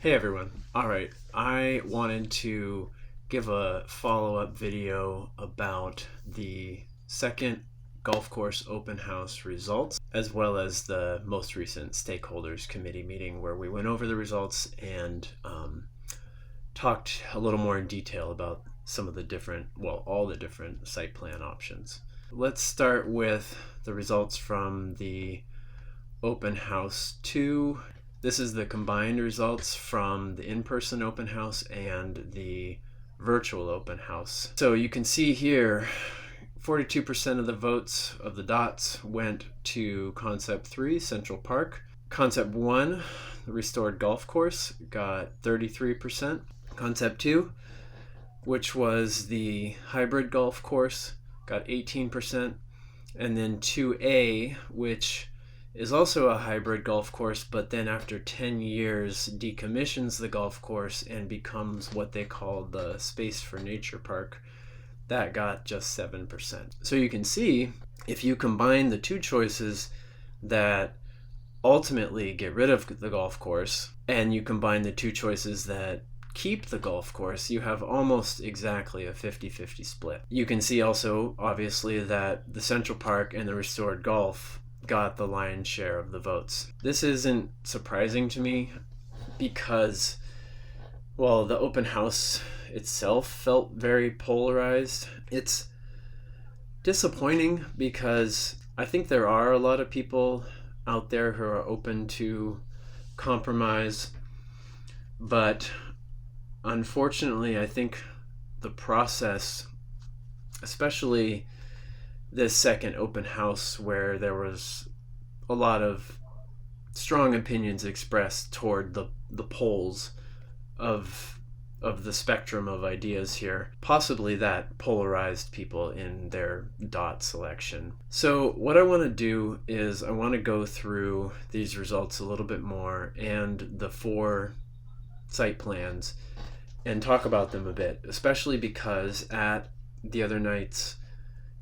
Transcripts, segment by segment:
Hey everyone. All right, I wanted to give a follow-up video about the second golf course open house results, as well as the most recent stakeholders committee meeting where we went over the results and talked a little more in detail about some of the different, well, all the different site plan options. Let's start with the results from the open house 2. This is the combined results from the in-person open house and the virtual open house. So you can see here 42% of the votes of the dots went to Concept 3, Central Park. Concept 1, the restored golf course, got 33%. Concept 2, which was the hybrid golf course, got 18%. And then 2A, which is also a hybrid golf course, but then after 10 years decommissions the golf course and becomes what they call the Space for Nature Park. That got just 7%. So you can see, if you combine the two choices that ultimately get rid of the golf course, and you combine the two choices that keep the golf course, you have almost exactly a 50-50 split. You can see also, obviously, that the Central Park and the restored golf got the lion's share of the votes. This isn't surprising to me because, well, the open house itself felt very polarized. It's disappointing because I think there are a lot of people out there who are open to compromise, but unfortunately, I think the process, especially this second open house where there was a lot of strong opinions expressed toward the poles of the spectrum of ideas here, possibly that polarized people in their dot selection. So what I want to do is I want to go through these results a little bit more and the 4 site plans and talk about them a bit, especially because at the other night's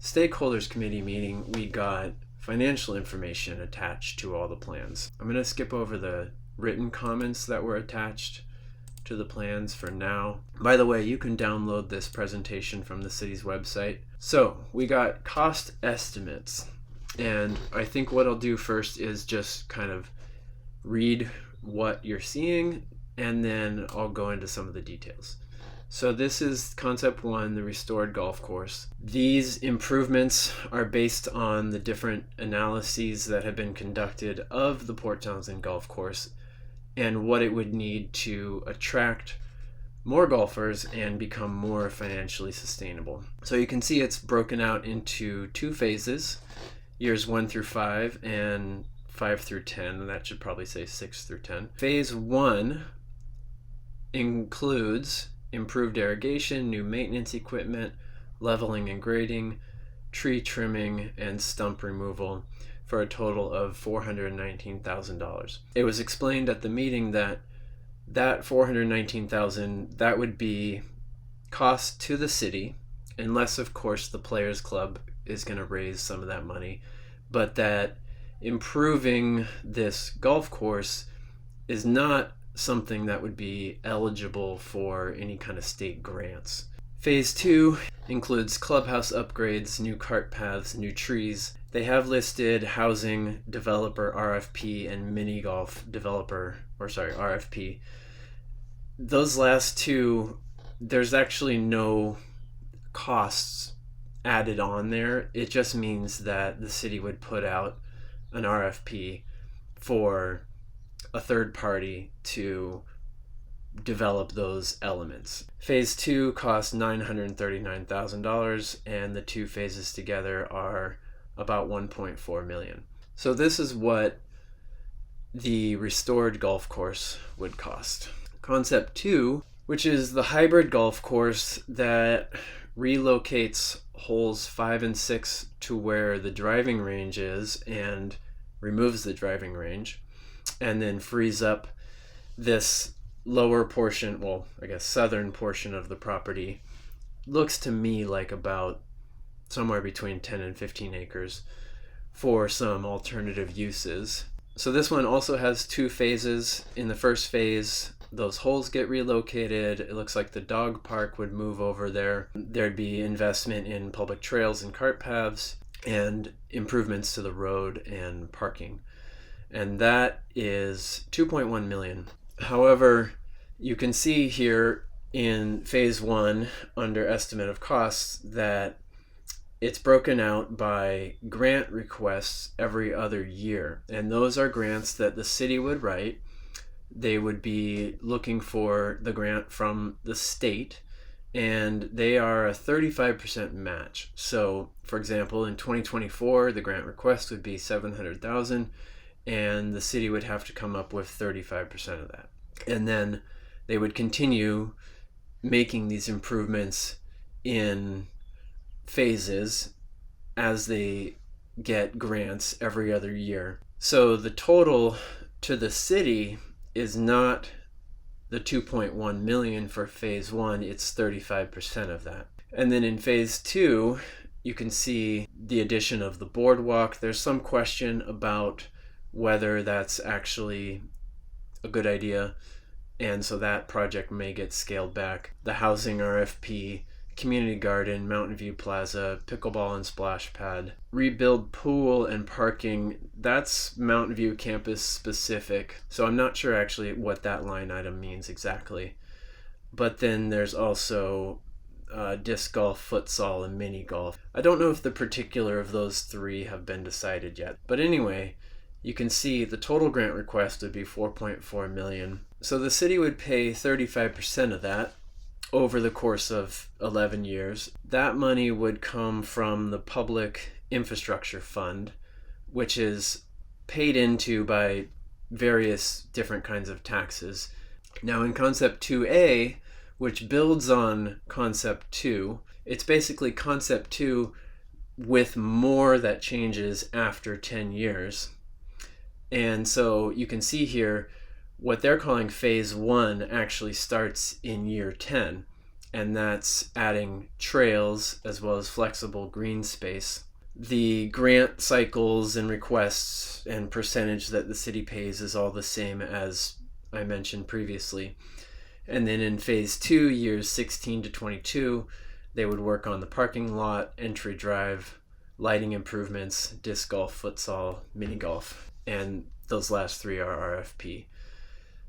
stakeholders committee meeting, we got financial information attached to all the plans. I'm going to skip over the written comments that were attached to the plans for now. By the way, you can download this presentation from the city's website. So we got cost estimates, and I think what I'll do first is just kind of read what you're seeing, and then I'll go into some of the details. So this is Concept 1, the restored golf course. These improvements are based on the different analyses that have been conducted of the Port Townsend golf course and what it would need to attract more golfers and become more financially sustainable. So you can see it's broken out into 2 phases, years 1 through 5 and 5 through 10, and that should probably say 6 through 10. Phase 1 includes improved irrigation, new maintenance equipment, leveling and grading, tree trimming, and stump removal for a total of $419,000. It was explained at the meeting that $419,000, that would be cost to the city, unless of course the Players Club is going to raise some of that money, but that improving this golf course is not something that would be eligible for any kind of state grants. Phase 2 includes clubhouse upgrades, new cart paths, new trees. They have listed housing developer RFP and mini golf developer, RFP. Those last 2, there's actually no costs added on there. It just means that the city would put out an RFP for a third party to develop those elements. Phase 2 costs $939,000, and the 2 phases together are about $1.4 million. So this is what the restored golf course would cost. Concept 2, which is the hybrid golf course that relocates holes 5 and 6 to where the driving range is and removes the driving range, and then frees up this lower portion, well, I guess southern portion of the property. Looks to me like about somewhere between 10 and 15 acres for some alternative uses. So this one also has 2 phases. In the first phase, those holes get relocated. It looks like the dog park would move over there. There'd be investment in public trails and cart paths and improvements to the road and parking. And that is 2.1 million. However, you can see here in phase 1 under estimate of costs that it's broken out by grant requests every other year. And those are grants that the city would write. They would be looking for the grant from the state, and they are a 35% match. So, for example, in 2024, the grant request would be $700,000, and the city would have to come up with 35% of that. And then they would continue making these improvements in phases as they get grants every other year. So the total to the city is not the 2.1 million for phase 1, it's 35% of that. And then in phase 2, you can see the addition of the boardwalk. There's some question about whether that's actually a good idea, and so that project may get scaled back. The housing RFP, community garden, Mountain View Plaza, pickleball and splash pad, rebuild pool and parking, that's Mountain View campus specific. So I'm not sure actually what that line item means exactly. But then there's also disc golf, futsal, and mini golf. I don't know if the particular of those 3 have been decided yet. But anyway, you can see the total grant request would be 4.4 million. So the city would pay 35% of that over the course of 11 years. That money would come from the Public Infrastructure Fund, which is paid into by various different kinds of taxes. Now in Concept 2A, which builds on Concept 2, it's basically Concept 2 with more that changes after 10 years. And so you can see here, what they're calling phase 1 actually starts in year 10, and that's adding trails as well as flexible green space. The grant cycles and requests and percentage that the city pays is all the same as I mentioned previously. And then in phase 2, years 16 to 22, they would work on the parking lot, entry drive, lighting improvements, disc golf, futsal, mini golf, and those last 3 are RFP.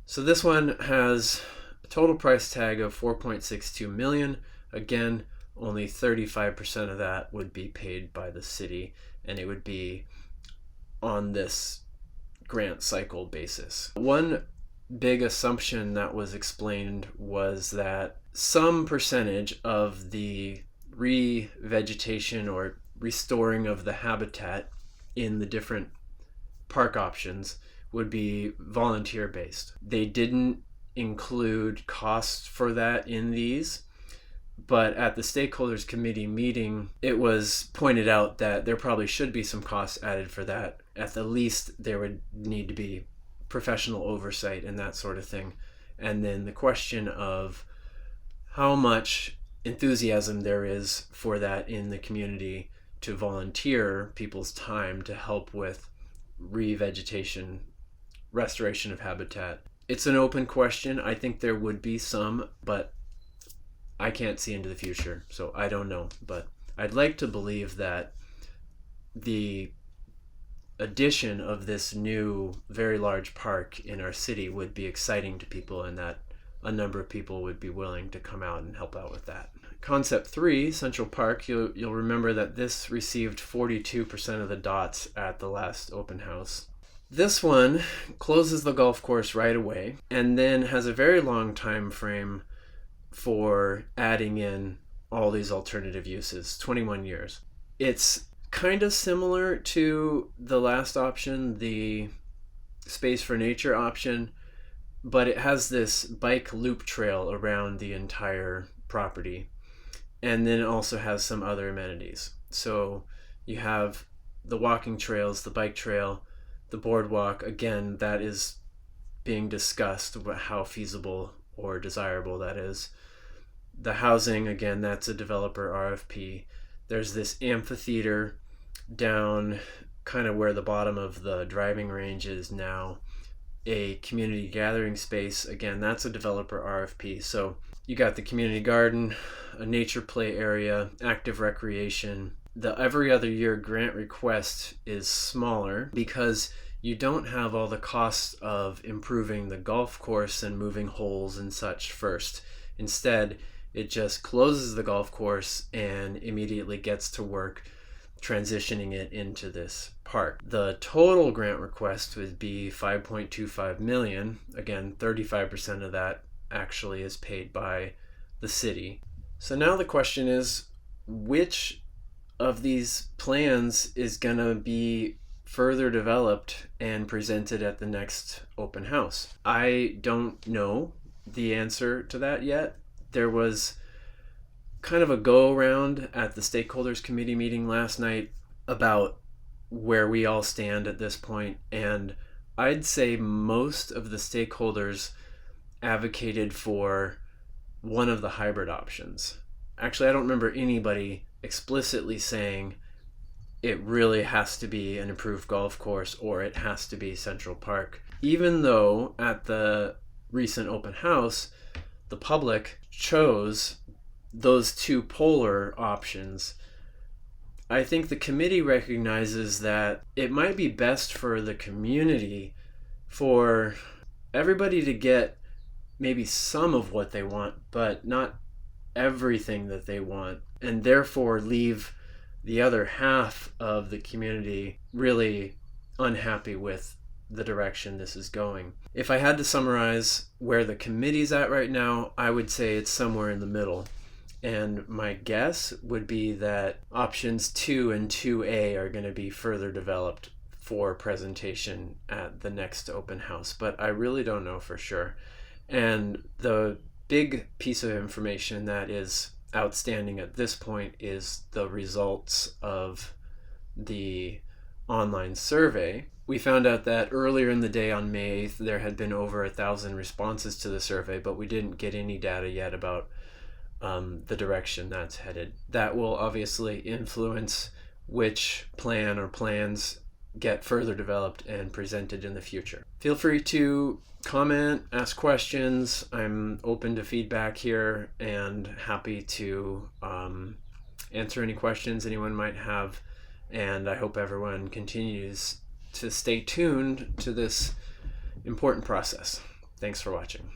So this one has a total price tag of 4.62 million. Again, only 35% of that would be paid by the city, and it would be on this grant cycle basis. One big assumption that was explained was that some percentage of the revegetation or restoring of the habitat in the different park options would be volunteer based. They didn't include costs for that in these, but at the stakeholders committee meeting, it was pointed out that there probably should be some costs added for that. At the least, there would need to be professional oversight and that sort of thing. And then the question of how much enthusiasm there is for that in the community to volunteer people's time to help with revegetation, restoration of habitat. It's an open question. I think there would be some, but I can't see into the future, so I don't know. But I'd like to believe that the addition of this new very large park in our city would be exciting to people, and that a number of people would be willing to come out and help out with that. Concept 3, Central Park, you'll remember that this received 42% of the dots at the last open house. This one closes the golf course right away and then has a very long time frame for adding in all these alternative uses, 21 years. It's kind of similar to the last option, the Space for Nature option, but it has this bike loop trail around the entire property. And then it also has some other amenities. So you have the walking trails, the bike trail, the boardwalk. Again, that is being discussed about how feasible or desirable that is. The housing, again, that's a developer RFP. There's this amphitheater down kind of where the bottom of the driving range is now. a community gathering space. Again, that's a developer RFP. So you got the community garden, a nature play area, active recreation. The every other year grant request is smaller because you don't have all the costs of improving the golf course and moving holes and such first. Instead, it just closes the golf course and immediately gets to work transitioning it into this park. The total grant request would be $5.25 million. Again, 35% of that actually is paid by the city. So now the question is, which of these plans is going to be further developed and presented at the next open house? I don't know the answer to that yet. There was kind of a go around at the stakeholders committee meeting last night about where we all stand at this point, and I'd say most of the stakeholders advocated for one of the hybrid options. Actually, I don't remember anybody explicitly saying it really has to be an improved golf course or it has to be Central Park. Even though at the recent open house, the public chose those two polar options, I think the committee recognizes that it might be best for the community for everybody to get maybe some of what they want, but not everything that they want, and therefore leave the other half of the community really unhappy with the direction this is going. If I had to summarize where the committee's at right now, I would say it's somewhere in the middle. And my guess would be that options 2 and 2A are going to be further developed for presentation at the next open house, but I really don't know for sure. And the big piece of information that is outstanding at this point is the results of the online survey. We found out that earlier in the day on May 8th, there had been over 1,000 responses to the survey, but we didn't get any data yet about the direction that's headed. That will obviously influence which plan or plans get further developed and presented in the future. Feel free to comment, ask questions. I'm open to feedback here and happy to answer any questions anyone might have. And I hope everyone continues to stay tuned to this important process. Thanks for watching.